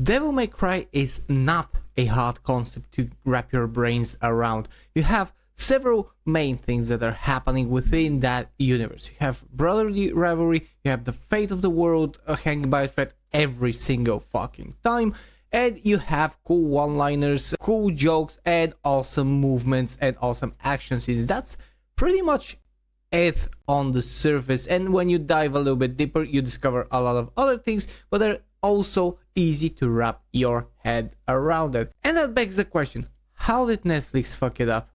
Devil May Cry is not a hard concept to wrap your brains around. You have several main things that are happening within that universe. You have brotherly rivalry, you have the fate of the world hanging by a thread every single fucking time, and you have cool one-liners, cool jokes, and awesome movements and awesome action scenes. That's pretty much it on the surface, and when you dive a little bit deeper, you discover a lot of other things, but they're also easy to wrap your head around it. And that begs the question, how did Netflix fuck it up?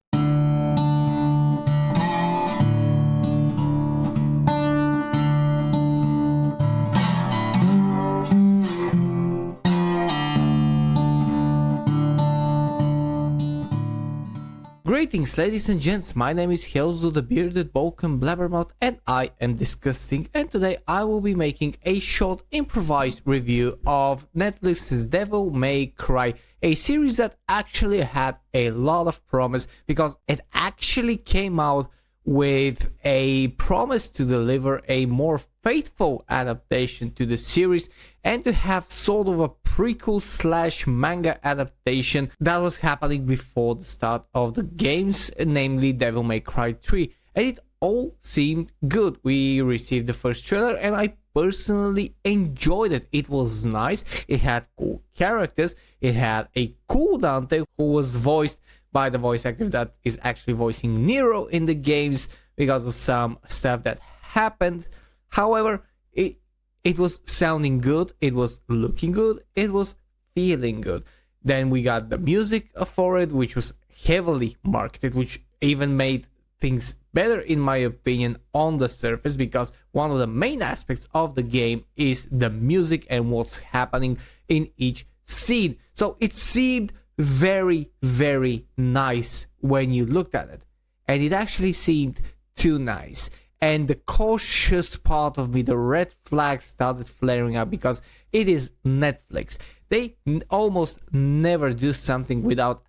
Greetings ladies and gents, my name is Helzo the Bearded Balkan Blabbermouth and I am DiscussThing, and today I will be making a short improvised review of Netflix's Devil May Cry, a series that actually had a lot of promise because it actually came out with a promise to deliver a more faithful adaptation to the series and to have sort of a prequel slash manga adaptation that was happening before the start of the games, namely Devil May Cry 3, and it all seemed good. We received the first trailer and I personally enjoyed it. It was nice, it had cool characters, it had a cool Dante who was voiced by the voice actor that is actually voicing Nero in the games because of some stuff that happened. However, it was sounding good, it was looking good, it was feeling good. Then we got the music for it, which was heavily marketed, which even made things better in my opinion on the surface, because one of the main aspects of the game is the music and what's happening in each scene. So it seemed very, very nice when you looked at it, and it actually seemed too nice. And the cautious part of me, the red flag, started flaring up because it is Netflix. They almost never do something without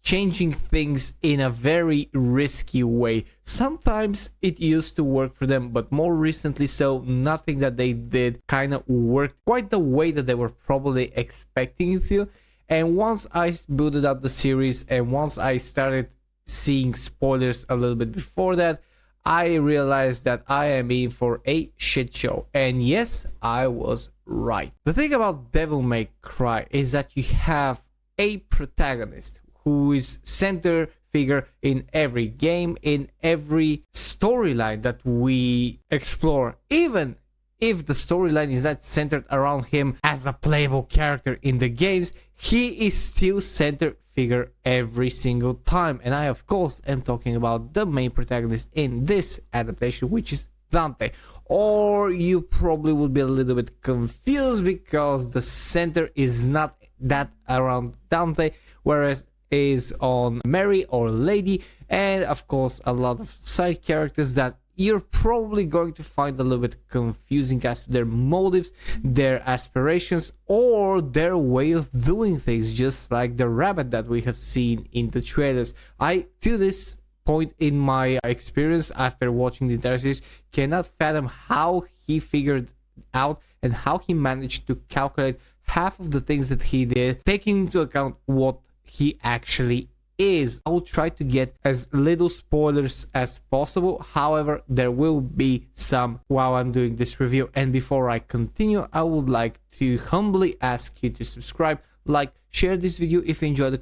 changing things in a very risky way. Sometimes it used to work for them, but more recently so, nothing that they did kind of worked quite the way that they were probably expecting it to. And once I booted up the series and once I started seeing spoilers a little bit before that, I realized that I am in for a shit show. And yes, I was right. The thing about Devil May Cry is that you have a protagonist who is center figure in every game, in every storyline that we explore, even if the storyline is not centered around him as a playable character in the games, he is still center figure every single time. And I of course am talking about the main protagonist in this adaptation, which is Dante. Or you probably would be a little bit confused because the center is not that around Dante, whereas is on Mary or Lady, and of course a lot of side characters that you're probably going to find a little bit confusing as to their motives, their aspirations, or their way of doing things, just like the rabbit that we have seen in the trailers. I, to this point in my experience after watching the entire series, cannot fathom how he figured out and how he managed to calculate half of the things that he did, taking into account what he actually is. I will try to get as little spoilers as possible. However, there will be some while I'm doing this review. And before I continue, I would like to humbly ask you to subscribe, like, share this video if you enjoy the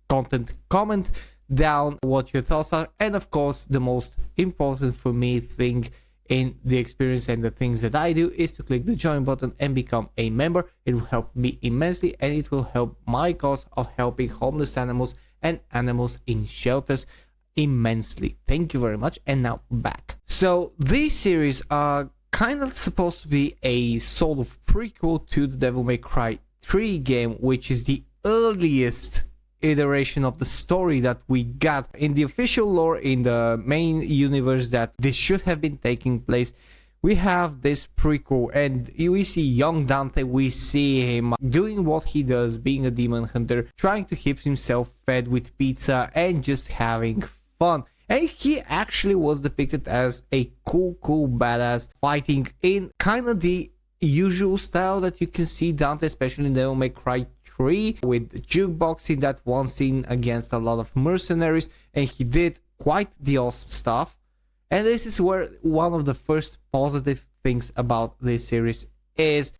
content, comment down what your thoughts are, and of course the most important for me thing in the experience and the things that I do is to click the join button and become a member. It will help me immensely and it will help my cause of helping homeless animals and animals in shelters immensely. Thank you very much. And now back. So these series are kind of supposed to be a sort of prequel to the Devil May Cry 3 game, which is the earliest iteration of the story that we got in the official lore in the main universe that this should have been taking place. We have this prequel and we see young Dante, we see him doing what he does, being a demon hunter, trying to keep himself fed with pizza and just having fun. And he actually was depicted as a cool badass fighting in kind of the usual style that you can see Dante, especially in Devil May Cry 3, with the jukebox in that one scene against a lot of mercenaries, and he did quite the awesome stuff. And this is where one of the first positive things about this series is,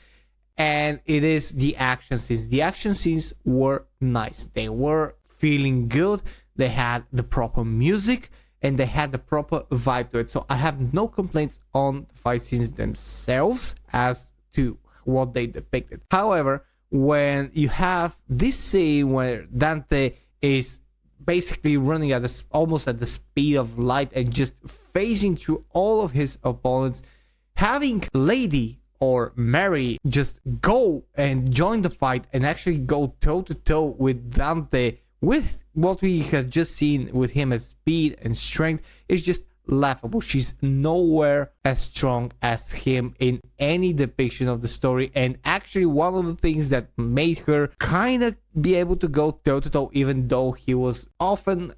and it is the action scenes. The action scenes were nice. They were feeling good. They had the proper music and they had the proper vibe to it. So I have no complaints on the fight scenes themselves as to what they depicted. However, when you have this scene where Dante is basically running at almost at the speed of light and just phasing through all of his opponents, having Lady or Mary just go and join the fight and actually go toe to toe with Dante, with what we had just seen with him as speed and strength, is just laughable. She's nowhere as strong as him in any depiction of the story, and actually one of the things that made her kind of be able to go toe to toe, even though he was often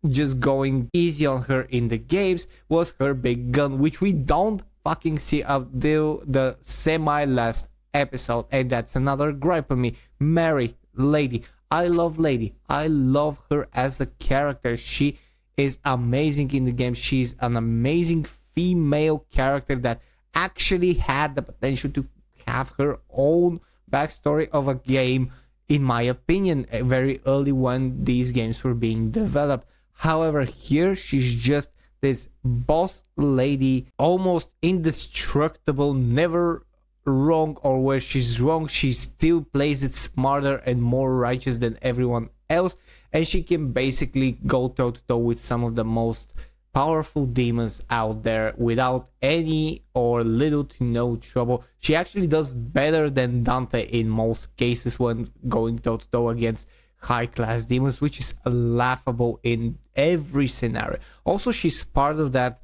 just going easy on her in the games, was her big gun, which we don't fucking see until the semi-last episode. And that's another gripe on me. Mary, Lady, I love Lady. I love her as a character. She is amazing in the game. She's an amazing female character that actually had the potential to have her own backstory of a game, in my opinion, very early when these games were being developed. However, here she's just this boss lady, almost indestructible, never wrong, or where she's wrong, she still plays it smarter and more righteous than everyone else, and she can basically go toe to toe with some of the most powerful demons out there without any or little to no trouble. She actually does better than Dante in most cases when going toe to toe against high class demons, which is laughable in every scenario. Also, she's part of that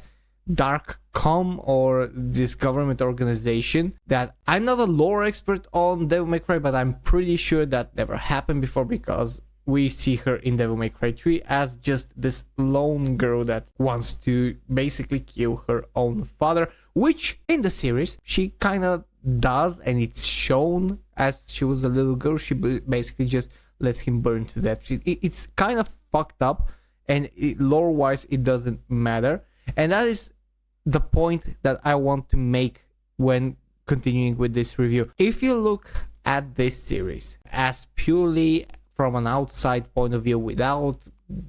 dark com, or this government organization that I'm not a lore expert on Devil May Cry, but I'm pretty sure that never happened before, because we see her in Devil May Cry 3 as just this lone girl that wants to basically kill her own father, which in the series she kind of does, and it's shown as she was a little girl. She basically just lets him burn to death. It's kind of fucked up, and lore wise it doesn't matter, and that is the point that I want to make when continuing with this review. If you look at this series as purely from an outside point of view, without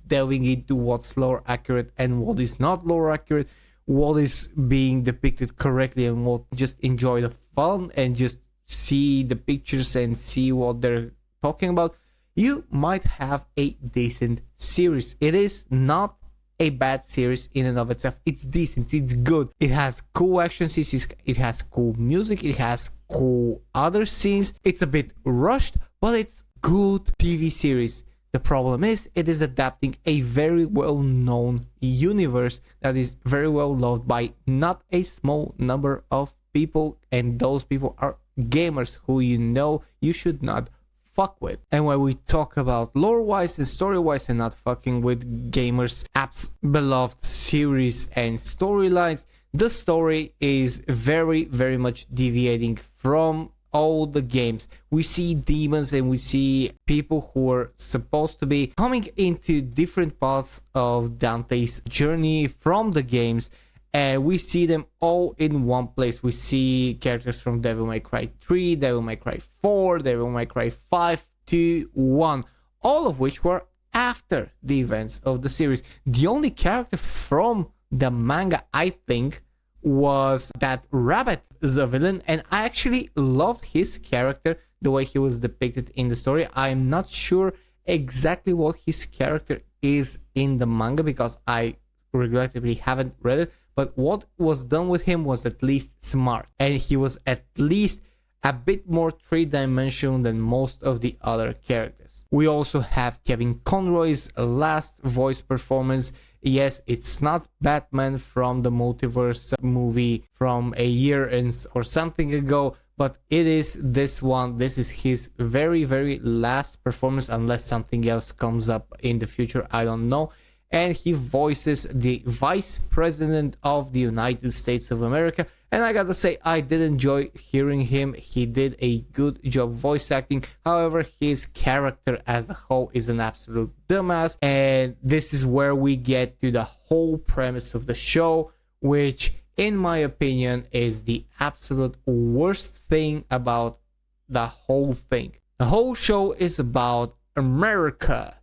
delving into what's lore accurate and what is not lore accurate, what is being depicted correctly and what, just enjoy the fun and just see the pictures and see what they're talking about, you might have a decent series. It is not a bad series in and of itself. It's decent, it's good. It has cool action scenes, it has cool music, it has cool other scenes. It's a bit rushed, but it's good TV series. The problem is it is adapting a very well-known universe that is very well loved by not a small number of people, and those people are gamers who you should not fuck with. And when we talk about lore-wise and story-wise and not fucking with gamers' apps beloved series and storylines, the story is very, very much deviating from all the games. We see demons and we see people who are supposed to be coming into different parts of Dante's journey from the games, and we see them all in one place. We see characters from Devil May Cry 3, Devil May Cry 4, Devil May Cry 5, 2, 1, all of which were after the events of the series. The only character from the manga, I think, was that rabbit, the villain, and I actually loved his character, the way he was depicted in the story. I'm not sure exactly what his character is in the manga because I regrettably haven't read it, but what was done with him was at least smart, and he was at least a bit more three-dimensional than most of the other characters. We also have Kevin Conroy's last voice performance. Yes, it's not Batman from the multiverse movie from a year or something ago, but it is this one. This is his very, very last performance, unless something else comes up in the future, I don't know. and he voices the Vice President of the United States of America. And I gotta say, I did enjoy hearing him. He did a good job voice acting. However, his character as a whole is an absolute dumbass. And this is where we get to the whole premise of the show, which, in my opinion, is the absolute worst thing about the whole thing. The whole show is about America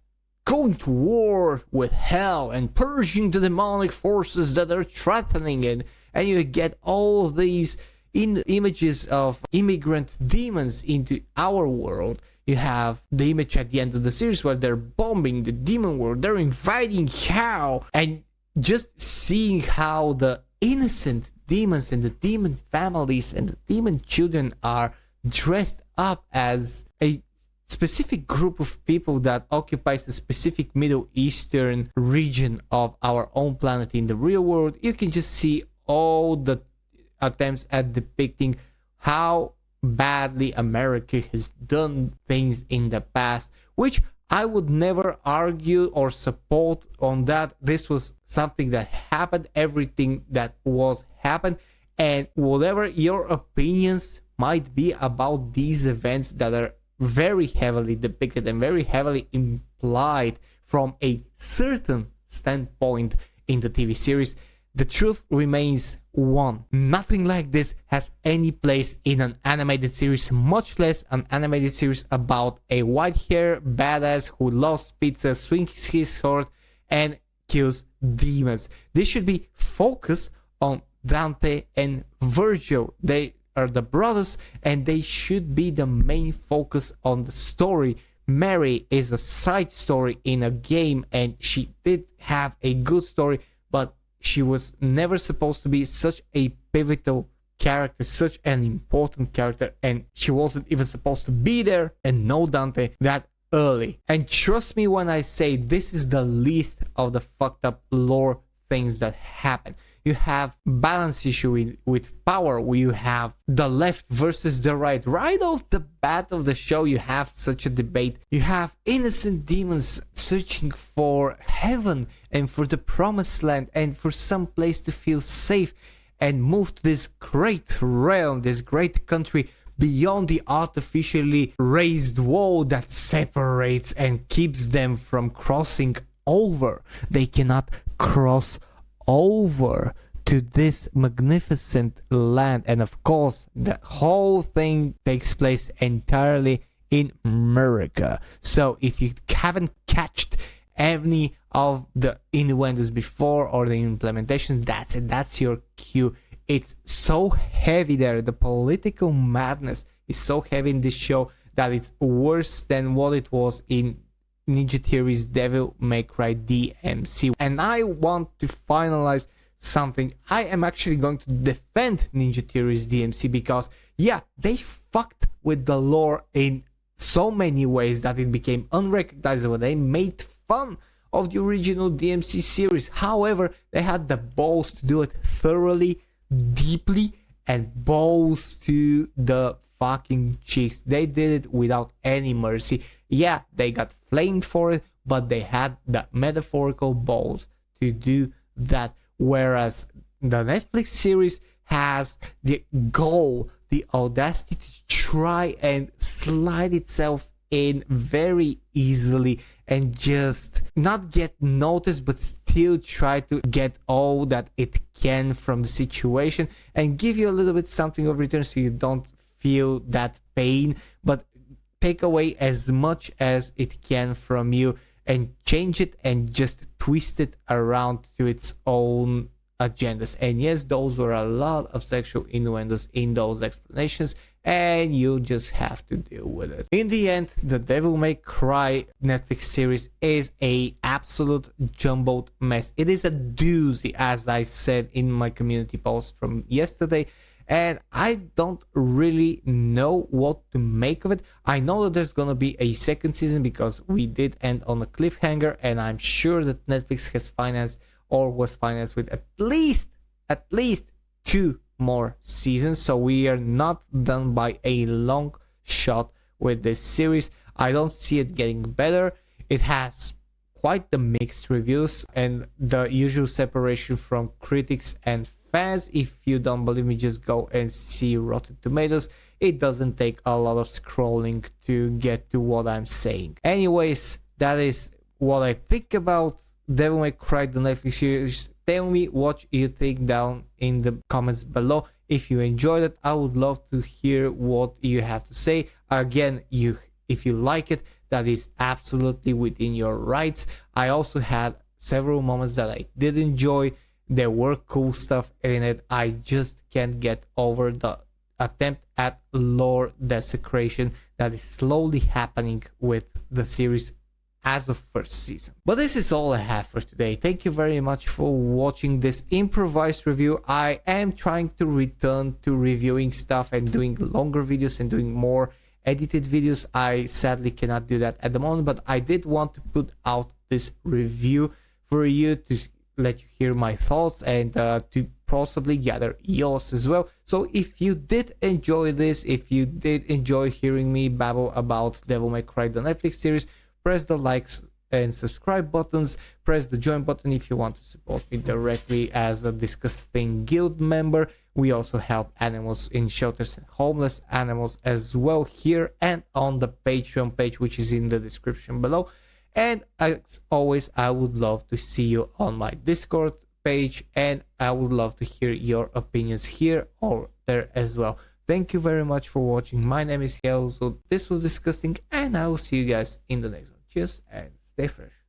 going to war with hell and purging the demonic forces that are threatening it. And you get all of these images of immigrant demons into our world. You have the image at the end of the series where they're bombing the demon world, they're invading hell, and just seeing how the innocent demons and the demon families and the demon children are dressed up as a specific group of people that occupies a specific Middle Eastern region of our own planet in the real world. You can just see all the attempts at depicting how badly America has done things in the past, which I would never argue or support on that. This was something that happened, everything that was happened, and whatever your opinions might be about these events that are very heavily depicted and very heavily implied from a certain standpoint in the TV series, the truth remains one. Nothing like this has any place in an animated series, much less an animated series about a white-haired badass who loves pizza, swings his sword, and kills demons. This should be focused on Dante and Virgil. They are the brothers, and they should be the main focus on the story. Mary is a side story in a game, and she did have a good story, but she was never supposed to be such a pivotal character, such an important character, and she wasn't even supposed to be there and know Dante that early. And trust me when I say this is the least of the fucked up lore things that happen. You have balance issue with power, where you have the left versus the right. Right off the bat of the show, you have such a debate. You have innocent demons searching for heaven and for the promised land and for some place to feel safe and move to this great realm, this great country beyond the artificially raised wall that separates and keeps them from crossing over. They cannot cross over to this magnificent land, and of course the whole thing takes place entirely in MURICA. So if you haven't catched any of the innuendos before or the implementations, that's it, that's your cue. It's so heavy there, the political madness is so heavy in this show that it's worse than what it was in Ninja Theory's Devil May Cry DMC. And I want to finalize something. I am actually going to defend Ninja Theory's DMC because, yeah, they fucked with the lore in so many ways that it became unrecognizable. They made fun of the original DMC series. However, they had the balls to do it thoroughly, deeply, and balls to the fucking cheeks. They did it without any mercy. Yeah, they got flamed for it, but they had the metaphorical balls to do that. Whereas the Netflix series has the goal, the audacity to try and slide itself in very easily and just not get noticed, but still try to get all that it can from the situation and give you a little bit something of return so you don't feel that pain, but take away as much as it can from you and change it and just twist it around to its own agendas. And yes, those were a lot of sexual innuendos in those explanations, and you just have to deal with it. In the end, the Devil May Cry Netflix series is a absolute jumbled mess. It is a doozy, as I said in my community post from yesterday, and I don't really know what to make of it. I know that there's gonna be a second season because we did end on a cliffhanger, and I'm sure that Netflix has financed or was financed with at least 2 more seasons. So we are not done by a long shot with this series. I don't see it getting better. It has quite the mixed reviews and the usual separation from critics and fans. If you don't believe me, just go and see Rotten Tomatoes. It doesn't take a lot of scrolling to get to what I'm saying. Anyways, that is what I think about Devil May Cry, the Netflix series. Tell me what you think down in the comments below. If you enjoyed it, I would love to hear what you have to say. Again, if you like it, that is absolutely within your rights. I also had several moments that I did enjoy. There were cool stuff in it. I just can't get over the attempt at lore desecration that is slowly happening with the series as of first season. But this is all I have for today. Thank you very much for watching this improvised review. I am trying to return to reviewing stuff and doing longer videos and doing more edited videos. I sadly cannot do that at the moment, but I did want to put out this review for you to let you hear my thoughts and to possibly gather yours as well. So if you did enjoy this, if you did enjoy hearing me babble about Devil May Cry, the Netflix series, press the likes and subscribe buttons, press the join button if you want to support me directly as a DiscussThing Guild member. We also help animals in shelters and homeless animals as well here and on the Patreon page, which is in the description below. And as always, I would love to see you on my Discord page, and I would love to hear your opinions here or there as well. Thank you very much for watching. My name is Hel, so this was DiscussThing, and I will see you guys in the next one. Cheers and stay fresh.